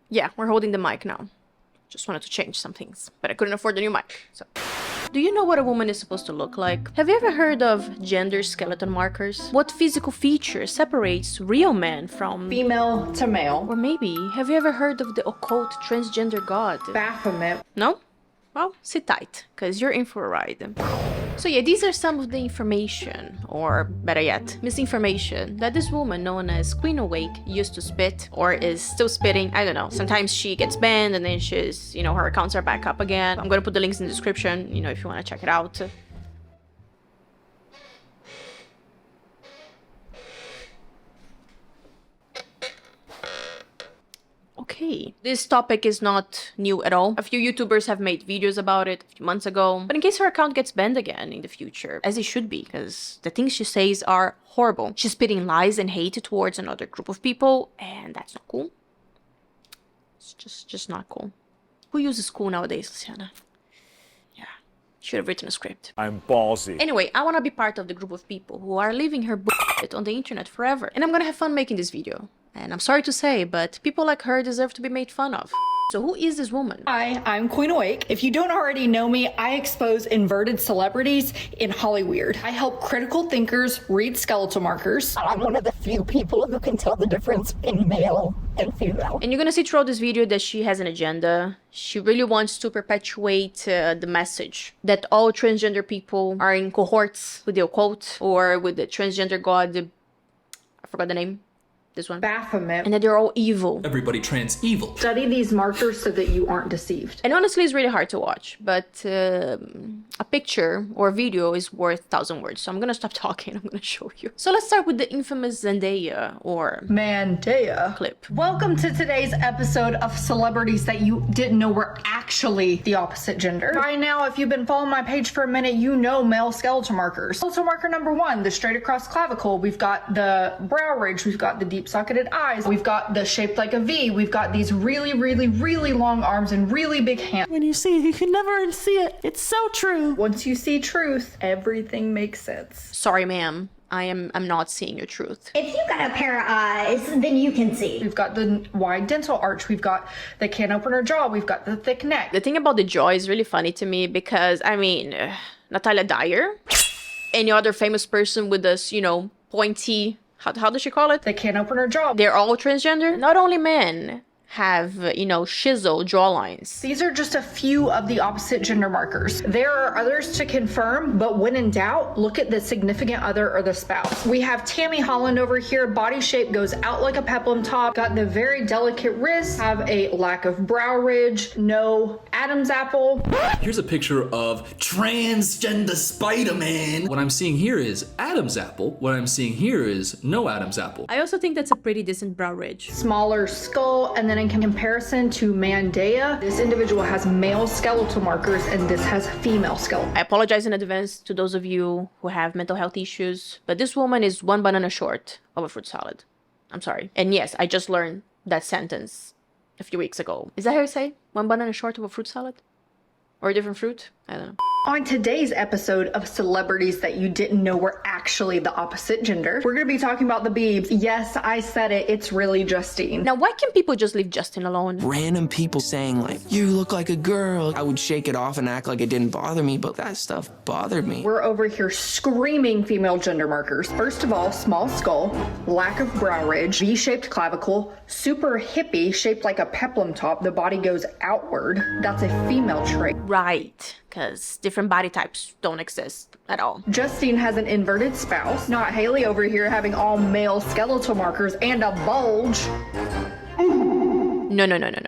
Yeah, we're holding the mic now. Just wanted to change some things, but I couldn't afford the new mic, so. Do you know what a woman is supposed to look like? Have you ever heard of gender skeleton markers? What physical feature separates real men from female to male? Or maybe, have you ever heard of the occult transgender god? Baphomet. No? Well, sit tight, because you're in for a ride. So yeah, these are some of the information, or better yet, misinformation, that this woman known as Queen Awake used to spit, or is still spitting, I don't know. Sometimes she gets banned and then she's, her accounts are back up again. I'm gonna put the links in the description, if you wanna check it out. Okay, this topic is not new at all. A few YouTubers have made videos about it a few months ago, but in case her account gets banned again in the future, as it should be, because the things she says are horrible. She's spitting lies and hate towards another group of people, and that's not cool. It's just not cool. Who uses cool nowadays, Luciana? Yeah, should have written a script. I'm ballsy. Anyway, I want to be part of the group of people who are leaving her bullshit on the internet forever, and I'm gonna have fun making this video. And I'm sorry to say, but people like her deserve to be made fun of. So who is this woman? Hi, I'm Queen Awake. If you don't already know me, I expose inverted celebrities in Hollyweird. I help critical thinkers read skeletal markers. I'm one of the few people who can tell the difference in male and female. And you're gonna see throughout this video that she has an agenda. She really wants to perpetuate the message that all transgender people are in cohorts with the occult or with the transgender god. I forgot the name. This one. Baphomet. And that they're all evil. Everybody trans evil. Study these markers so that you aren't deceived. And honestly, it's really hard to watch, but a picture or a video is worth 1,000 words. So I'm gonna stop talking, I'm gonna show you. So let's start with the infamous Zendaya or Mandaya clip. Welcome to today's episode of celebrities that you didn't know were actually the opposite gender. By now, if you've been following my page for a minute, you know male skeletal markers. Skeletal marker number 1, the straight across clavicle. We've got the brow ridge. We've got the deep socketed eyes. We've got the shaped like a V. We've got these really, really, really long arms and really big hands. When you see it, you can never unsee it. It's so true. Once you see truth, everything makes sense. Sorry, ma'am. I'm not seeing your truth. If you got a pair of eyes, then you can see. We've got the wide dental arch. We've got the can opener jaw. We've got the thick neck. The thing about the jaw is really funny to me because, Natalia Dyer, any other famous person with this, pointy, how does she call it? The can opener jaw. They're all transgender. Not only men have, shizzle jawlines. These are just a few of the opposite gender markers. There are others to confirm, but when in doubt, look at the significant other or the spouse. We have Tammy Holland over here. Body shape goes out like a peplum top. Got the very delicate wrists. Have a lack of brow ridge. No Adam's apple. Here's a picture of transgender Spider-Man. What I'm seeing here is Adam's apple. What I'm seeing here is no Adam's apple. I also think that's a pretty decent brow ridge. Smaller skull, and then in comparison to Mandaya, this individual has male skeletal markers and this has female skeletal. I apologize in advance to those of you who have mental health issues, but this woman is one banana short of a fruit salad. I'm sorry. And yes, I just learned that sentence a few weeks ago. Is that how you say? One banana short of a fruit salad? Or a different fruit? I don't know. On today's episode of celebrities that you didn't know were actually the opposite gender, we're going to be talking about the Biebs. Yes, I said it. It's really Justine. Now, why can't people just leave Justin alone? Random people saying like, you look like a girl. I would shake it off and act like it didn't bother me, but that stuff bothered me. We're over here screaming female gender markers. First of all, small skull, lack of brow ridge, V-shaped clavicle, super hippie, shaped like a peplum top. The body goes outward. That's a female trait. Right, because different body types don't exist at all. Justine has an inverted spouse, not Haley over here having all male skeletal markers and a bulge. No.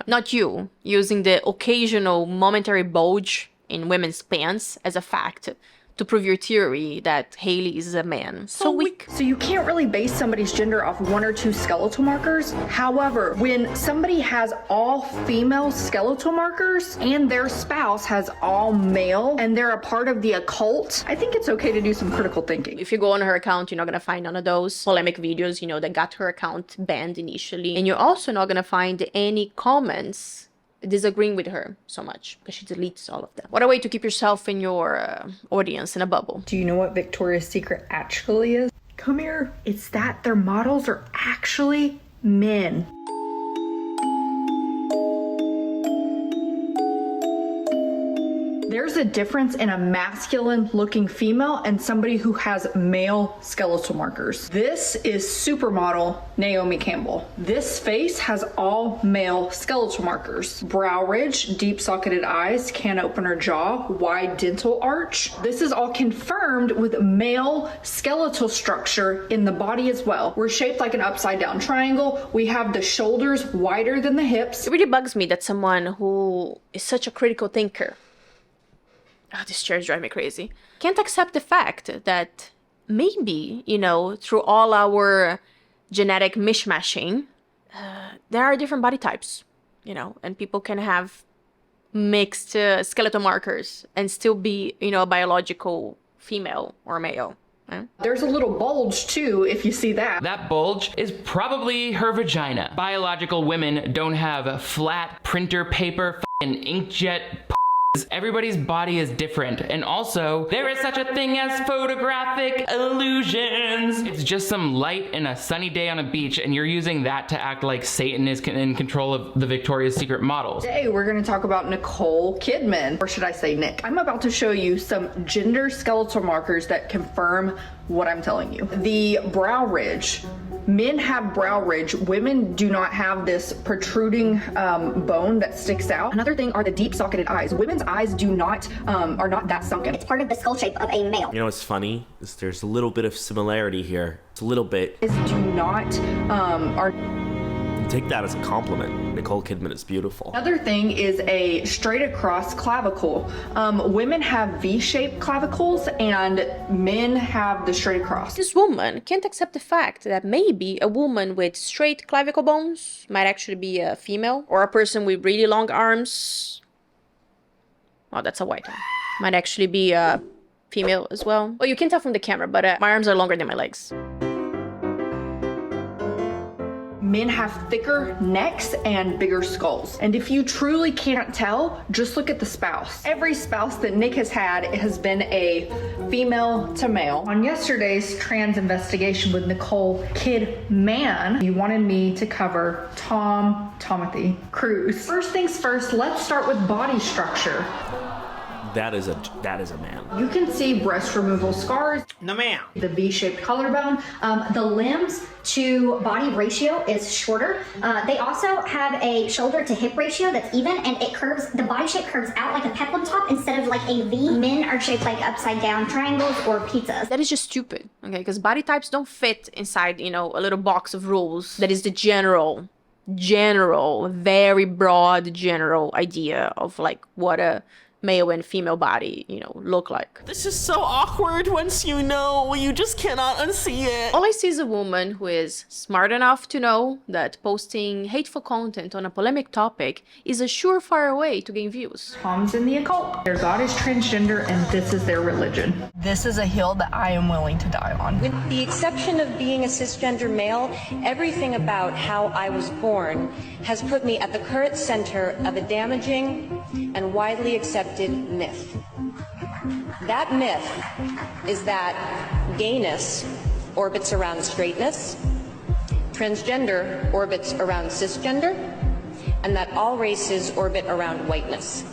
Not you, using the occasional momentary bulge in women's pants as a fact to prove your theory that Haley is a man. So weak. So you can't really base somebody's gender off 1 or 2 skeletal markers. However, when somebody has all female skeletal markers and their spouse has all male and they're a part of the occult, I think it's okay to do some critical thinking. If you go on her account, you're not gonna find none of those polemic videos, that got her account banned initially. And you're also not gonna find any comments disagreeing with her so much because she deletes all of them. What a way to keep yourself and your audience in a bubble. Do you know what Victoria's Secret actually is? Come here. It's that their models are actually men. There's a difference in a masculine looking female and somebody who has male skeletal markers. This is supermodel Naomi Campbell. This face has all male skeletal markers. Brow ridge, deep socketed eyes, can opener jaw, wide dental arch. This is all confirmed with male skeletal structure in the body as well. We're shaped like an upside down triangle. We have the shoulders wider than the hips. It really bugs me that someone who is such a critical thinker, these chairs drive me crazy, can't accept the fact that maybe, you know, through all our genetic mishmashing, there are different body types, you know, and people can have mixed skeletal markers and still be, you know, a biological female or male. There's a little bulge too, if you see that. That bulge is probably her vagina. Biological women don't have flat printer paper f***ing inkjet p***s. Everybody's body is different, and also there is such a thing as photographic illusions. It's just some light in a sunny day on a beach, and you're using that to act like Satan is in control of the Victoria's Secret models. Today we're going to talk about Nicole Kidman, or should I say Nick. I'm about to show you some gender skeletal markers that confirm what I'm telling you. The brow ridge. Men have brow ridge. Women do not have this protruding bone that sticks out. Another thing are the deep socketed eyes. Women's eyes are not that sunken. It's part of the skull shape of a male. You know what's funny is there's a little bit of similarity here. It's a little bit. Do not are. Take that as a compliment. Nicole Kidman is beautiful. Another thing is a straight across clavicle. Women have V-shaped clavicles and men have the straight across. This woman can't accept the fact that maybe a woman with straight clavicle bones might actually be a female, or a person with really long arms. Oh, that's a white one. Might actually be a female as well. Well, you can tell from the camera, but my arms are longer than my legs. Men have thicker necks and bigger skulls. And if you truly can't tell, just look at the spouse. Every spouse that Nick has had has been a female to male. On yesterday's trans investigation with Nicole Kidman, you wanted me to cover Timothy Cruise. First things first, let's start with body structure. That is a man. You can see breast removal scars. No ma'am. The V-shaped collarbone. The limbs to body ratio is shorter. They also have a shoulder to hip ratio that's even, and it curves, the body shape curves out like a peplum top instead of like a V. Men are shaped like upside down triangles or pizzas. That is just stupid, okay? Because body types don't fit inside, you know, a little box of rules. That is the general, very broad general idea of like what a male and female body, you know, look like. This is so awkward once you know, you just cannot unsee it. All I see is a woman who is smart enough to know that posting hateful content on a polemic topic is a surefire way to gain views. Tom's in the occult. Their god is transgender and this is their religion. This is a hill that I am willing to die on. With the exception of being a cisgender male, everything about how I was born has put me at the current center of a damaging and widely accepted myth. That myth is that gayness orbits around straightness, transgender orbits around cisgender, and that all races orbit around whiteness.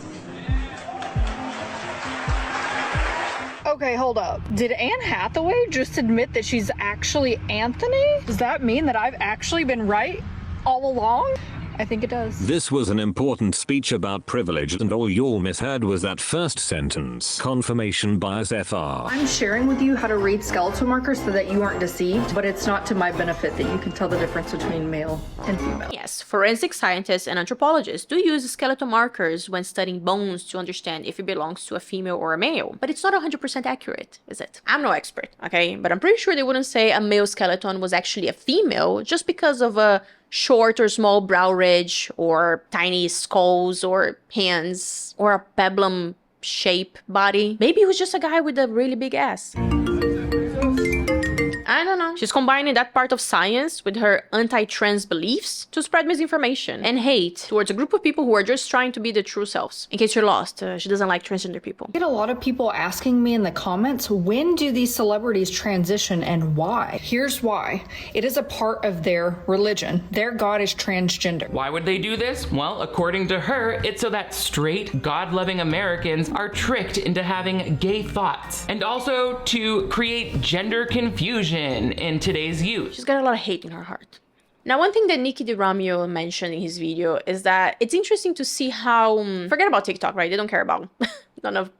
Okay, hold up. Did Anne Hathaway just admit that she's actually Anthony? Does that mean that I've actually been right all along? I think it does. This was an important speech about privilege, and all you misheard was that first sentence. Confirmation bias FR. I'm sharing with you how to read skeletal markers so that you aren't deceived, but it's not to my benefit that you can tell the difference between male and female. Yes, forensic scientists and anthropologists do use skeletal markers when studying bones to understand if it belongs to a female or a male, but it's not 100% accurate, is it? I'm no expert, okay? But I'm pretty sure they wouldn't say a male skeleton was actually a female just because of a short or small brow ridge, or tiny skulls, or hands, or a peplum shape body. Maybe he was just a guy with a really big ass. I don't know. China, she's combining that part of science with her anti-trans beliefs to spread misinformation and hate towards a group of people who are just trying to be the true selves. In case you're lost, she doesn't like transgender people. I get a lot of people asking me in the comments, when do these celebrities transition and why? Here's why. It is a part of their religion. Their god is transgender. Why would they do this? Well, according to her, it's so that straight, God-loving Americans are tricked into having gay thoughts, and also to create gender confusion in today's youth. She's got a lot of hate in her heart. Now, one thing that Nicky DiRamio mentioned in his video is that it's interesting to see how, forget about TikTok, right? They don't care about none of,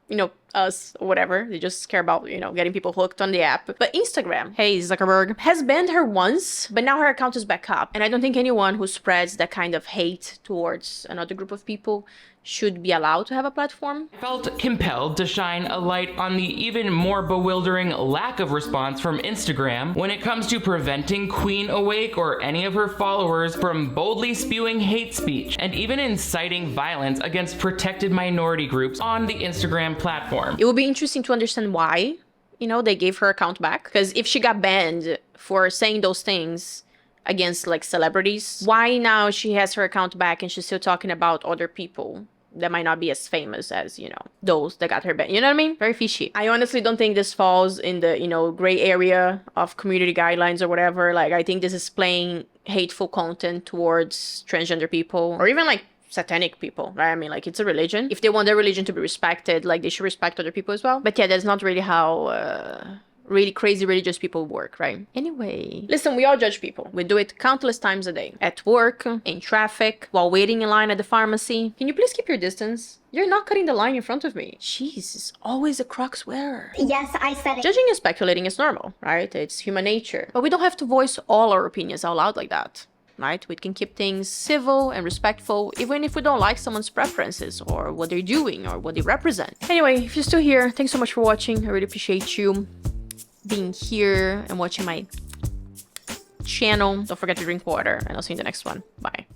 us or whatever. They just care about, getting people hooked on the app. But Instagram, hey, Zuckerberg, has banned her once, but now her account is back up. And I don't think anyone who spreads that kind of hate towards another group of people should be allowed to have a platform. I felt compelled to shine a light on the even more bewildering lack of response from Instagram when it comes to preventing Queen Awake or any of her followers from boldly spewing hate speech and even inciting violence against protected minority groups on the Instagram platform. It will be interesting to understand why, they gave her account back. Because if she got banned for saying those things against like celebrities, why now she has her account back and she's still talking about other people that might not be as famous as, those that got her banned. You know what I mean? Very fishy. I honestly don't think this falls in the, gray area of community guidelines or whatever. Like, I think this is playing hateful content towards transgender people or even like satanic people, right? I mean, like, it's a religion. If they want their religion to be respected, like, they should respect other people as well. But yeah, that's not really how really crazy religious people work, right? Anyway, listen, we all judge people. We do it countless times a day. At work, in traffic, while waiting in line at the pharmacy. Can you please keep your distance? You're not cutting the line in front of me. Jesus, always a Crocs wearer. Yes, I said it. Judging and speculating is normal, right? It's human nature. But we don't have to voice all our opinions out loud like that, right? We can keep things civil and respectful, even if we don't like someone's preferences or what they're doing or what they represent. Anyway, if you're still here, thanks so much for watching. I really appreciate you being here and watching my channel. Don't forget to drink water, and I'll see you in the next one. Bye.